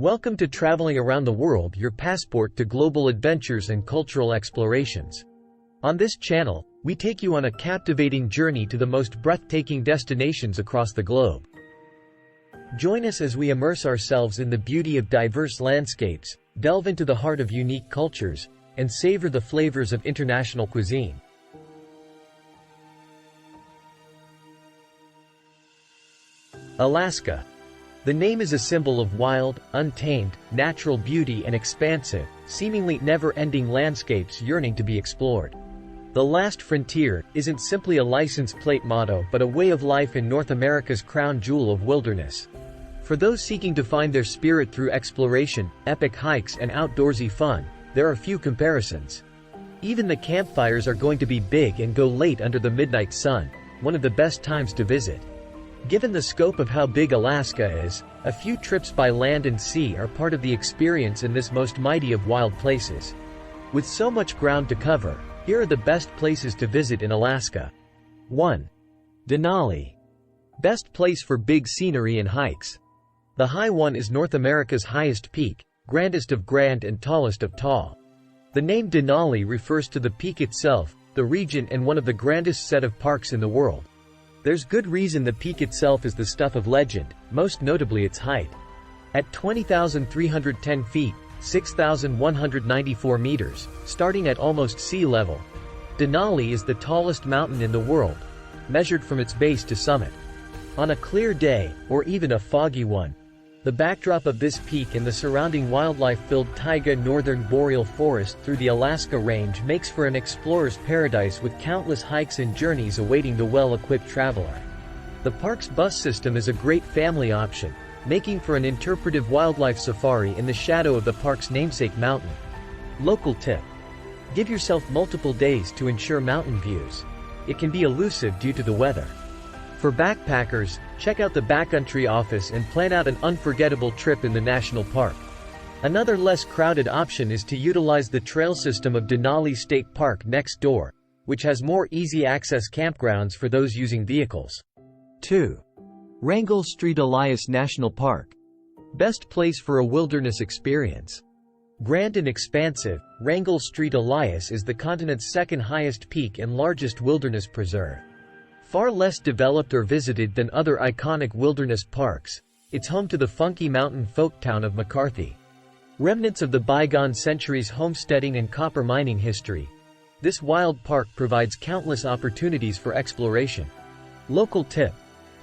Welcome to Traveling Around the World, your passport to global adventures and cultural explorations. On this channel, we take you on a captivating journey to the most breathtaking destinations across the globe. Join us as we immerse ourselves in the beauty of diverse landscapes, delve into the heart of unique cultures, and savor the flavors of international cuisine. Alaska. The name is a symbol of wild, untamed, natural beauty and expansive, seemingly never-ending landscapes yearning to be explored. The last frontier isn't simply a license plate motto but a way of life in North America's crown jewel of wilderness. For those seeking to find their spirit through exploration, epic hikes and outdoorsy fun, there are few comparisons. Even the campfires are going to be big and go late under the midnight sun, one of the best times to visit. Given the scope of how big Alaska is, a few trips by land and sea are part of the experience in this most mighty of wild places. With so much ground to cover, here are the best places to visit in Alaska. 1. Denali. Best place for big scenery and hikes. The High One is North America's highest peak, grandest of grand and tallest of tall. The name Denali refers to the peak itself, the region and one of the grandest set of parks in the world. There's good reason the peak itself is the stuff of legend, most notably its height. At 20,310 feet, 6,194 meters, starting at almost sea level, Denali is the tallest mountain in the world, measured from its base to summit. On a clear day, or even a foggy one, the backdrop of this peak and the surrounding wildlife-filled taiga northern boreal forest through the Alaska Range makes for an explorer's paradise with countless hikes and journeys awaiting the well-equipped traveler. The park's bus system is a great family option, making for an interpretive wildlife safari in the shadow of the park's namesake mountain. Local tip: give yourself multiple days to ensure mountain views. It can be elusive due to the weather. For backpackers, check out the backcountry office and plan out an unforgettable trip in the national park. Another less crowded option is to utilize the trail system of Denali State Park next door, which has more easy access campgrounds for those using vehicles. 2. Wrangell-St Elias National Park. Best place for a wilderness experience. Grand and expansive, Wrangell-St Elias is the continent's second highest peak and largest wilderness preserve. Far less developed or visited than other iconic wilderness parks, it's home to the funky mountain folk town of McCarthy. Remnants of the bygone century's homesteading and copper mining history, this wild park provides countless opportunities for exploration. Local tip: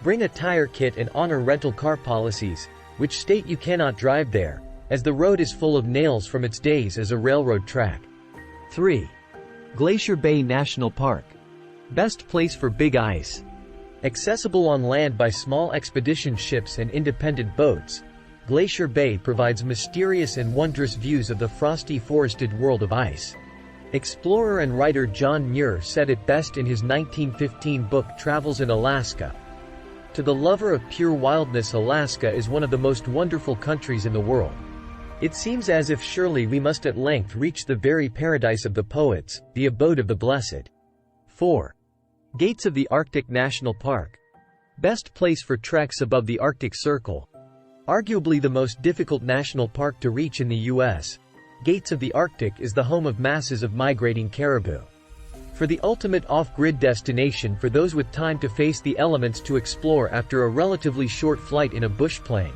bring a tire kit and honor rental car policies, which state you cannot drive there, as the road is full of nails from its days as a railroad track. 3. Glacier Bay National Park. Best place for big ice. Accessible on land by small expedition ships and independent boats, Glacier Bay provides mysterious and wondrous views of the frosty forested world of ice. Explorer and writer John Muir said it best in his 1915 book Travels in Alaska. To the lover of pure wildness, Alaska is one of the most wonderful countries in the world. It seems as if surely we must at length reach the very paradise of the poets, the abode of the blessed. 4. Gates of the Arctic National Park. Best place for treks above the Arctic Circle. Arguably the most difficult national park to reach in the U.S., Gates of the Arctic is the home of masses of migrating caribou. For the ultimate off-grid destination for those with time to face the elements to explore after a relatively short flight in a bush plane.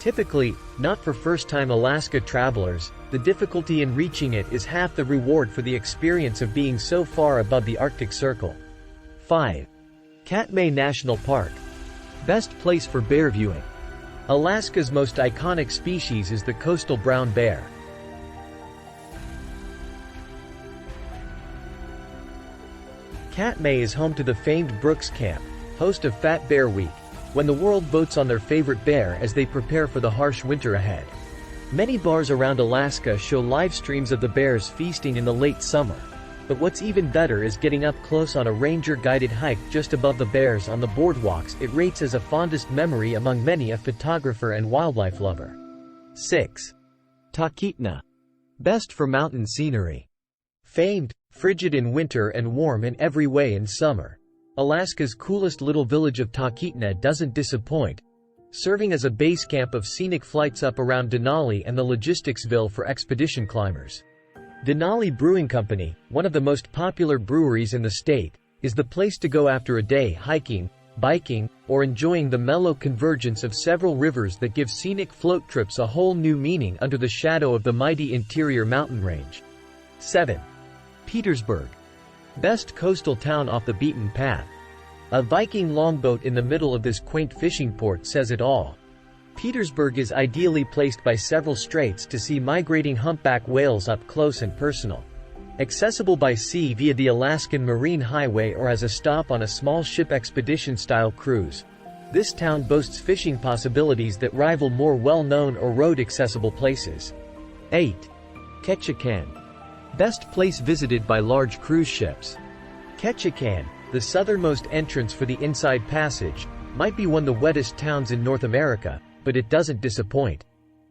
Typically, not for first-time Alaska travelers, the difficulty in reaching it is half the reward for the experience of being so far above the Arctic Circle. 5. Katmai National Park. Best place for bear viewing. Alaska's most iconic species is the coastal brown bear. Katmai is home to the famed Brooks Camp, host of Fat Bear Week, when the world votes on their favorite bear as they prepare for the harsh winter ahead. Many bars around Alaska show live streams of the bears feasting in the late summer. But what's even better is getting up close on a ranger-guided hike just above the bears on the boardwalks it rates as a fondest memory among many a photographer and wildlife lover. 6. Talkeetna. Best for mountain scenery. Famed, frigid in winter and warm in every way in summer, Alaska's coolest little village of Talkeetna doesn't disappoint. serving as a base camp of scenic flights up around Denali and the Logisticsville for expedition climbers. Denali Brewing Company, one of the most popular breweries in the state, is the place to go after a day hiking, biking, or enjoying the mellow convergence of several rivers that give scenic float trips a whole new meaning under the shadow of the mighty interior mountain range. 7. Petersburg. Best coastal town off the beaten path. A Viking longboat in the middle of this quaint fishing port says it all. Petersburg is ideally placed by several straits to see migrating humpback whales up close and personal. Accessible by sea via the Alaskan Marine Highway or as a stop on a small ship expedition-style cruise, this town boasts fishing possibilities that rival more well-known or road-accessible places. 8. Ketchikan. Best place visited by large cruise ships. Ketchikan, the southernmost entrance for the Inside Passage, might be one of the wettest towns in North America, but it doesn't disappoint.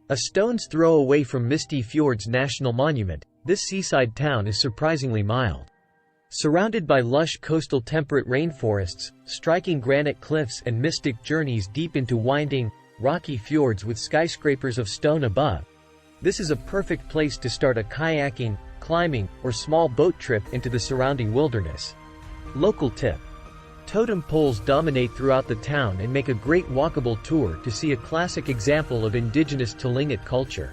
A stone's throw away from Misty Fjords National Monument, this seaside town is surprisingly mild. Surrounded by lush coastal temperate rainforests, striking granite cliffs and mystic journeys deep into winding, rocky fjords with skyscrapers of stone above, this is a perfect place to start a kayaking, climbing, or small boat trip into the surrounding wilderness. Local tip. Totem poles dominate throughout the town and make a great walkable tour to see a classic example of indigenous Tlingit culture.